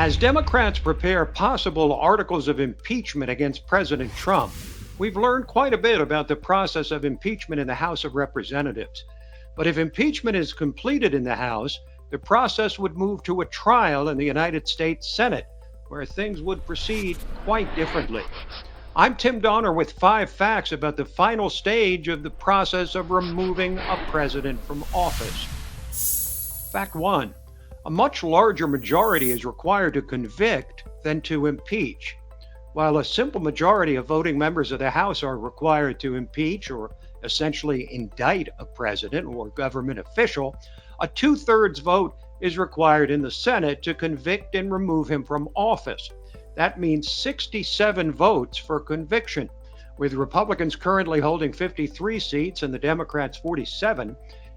As Democrats prepare possible articles of impeachment against President Trump, we've learned quite a bit about the process of impeachment in the House of Representatives. But if impeachment is completed in the House, the process would move to a trial in the United States Senate, where things would proceed quite differently. I'm Tim Donner with 5 facts about the final stage of the process of removing a president from office. Fact 1. A much larger majority is required to convict than to impeach. While a simple majority of voting members of the House are required to impeach or essentially indict a president or government official, a 2/3 vote is required in the Senate to convict and remove him from office. That means 67 votes for conviction. With Republicans currently holding 53 seats and the Democrats 47,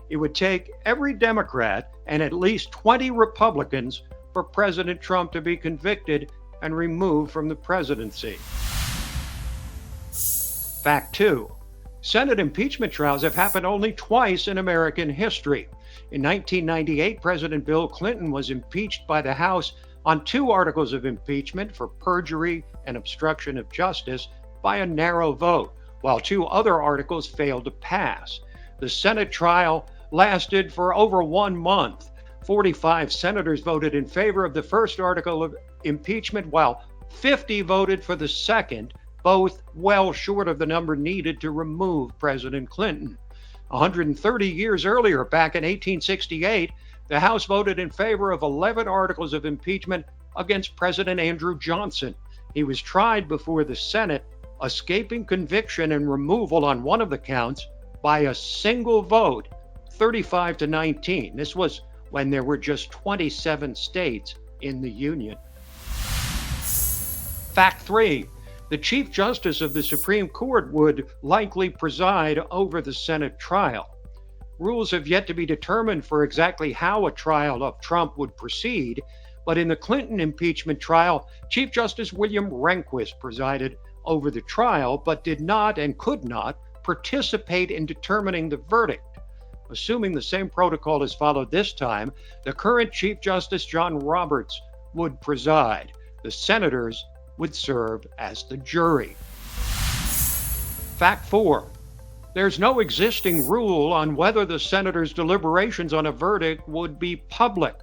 it would take every Democrat and at least 20 Republicans for President Trump to be convicted and removed from the presidency. Fact 2. Senate impeachment trials have happened only twice in American history. In 1998, President Bill Clinton was impeached by the House on 2 articles of impeachment for perjury and obstruction of justice by a narrow vote, while 2 other articles failed to pass. The Senate trial lasted for over 1 month. 45 senators voted in favor of the first article of impeachment, while 50 voted for the second, both well short of the number needed to remove President Clinton. 130 years earlier, back in 1868, the House voted in favor of 11 articles of impeachment against President Andrew Johnson. He was tried before the Senate, escaping conviction and removal on one of the counts by a single vote, 35-19. This was when there were just 27 states in the Union. Fact 3. The Chief Justice of the Supreme Court would likely preside over the Senate trial. Rules have yet to be determined for exactly how a trial of Trump would proceed, but in the Clinton impeachment trial, Chief Justice William Rehnquist presided over the trial, but did not and could not participate in determining the verdict. Assuming the same protocol is followed this time, the current Chief Justice John Roberts would preside. The senators would serve as the jury. Fact 4. There's no existing rule on whether the senators' deliberations on a verdict would be public.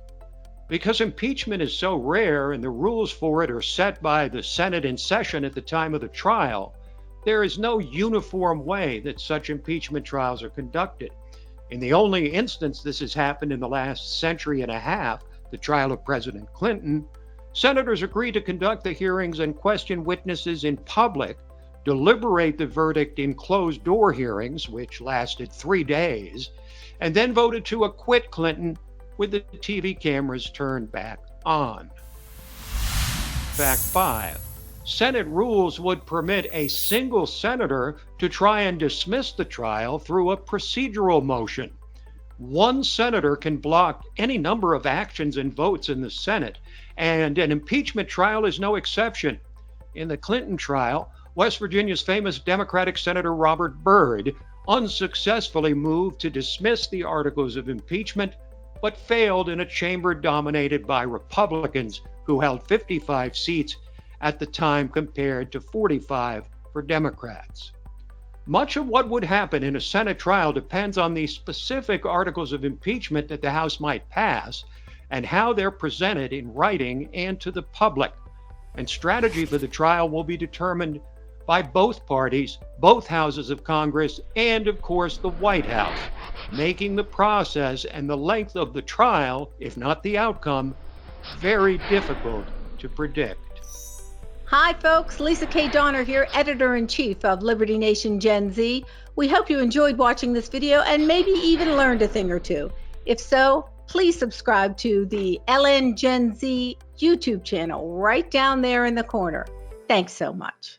Because impeachment is so rare and the rules for it are set by the Senate in session at the time of the trial, there is no uniform way that such impeachment trials are conducted. In the only instance this has happened in the last century and a half, the trial of President Clinton, senators agreed to conduct the hearings and question witnesses in public, deliberate the verdict in closed-door hearings, which lasted 3 days, and then voted to acquit Clinton with the TV cameras turned back on. Fact 5. Senate rules would permit a single senator to try and dismiss the trial through a procedural motion. One senator can block any number of actions and votes in the Senate, and an impeachment trial is no exception. In the Clinton trial, West Virginia's famous Democratic Senator Robert Byrd unsuccessfully moved to dismiss the articles of impeachment, but failed in a chamber dominated by Republicans who held 55 seats at the time compared to 45 for Democrats. Much of what would happen in a Senate trial depends on the specific articles of impeachment that the House might pass and how they're presented in writing and to the public. And strategy for the trial will be determined by both parties, both houses of Congress, and of course the White House, making the process and the length of the trial, if not the outcome, very difficult to predict. Hi folks, Lisa K. Donner here, Editor-in-Chief of Liberty Nation GenZ. We hope you enjoyed watching this video and maybe even learned a thing or two. If so, please subscribe to the LN GenZ YouTube channel right down there in the corner. Thanks so much.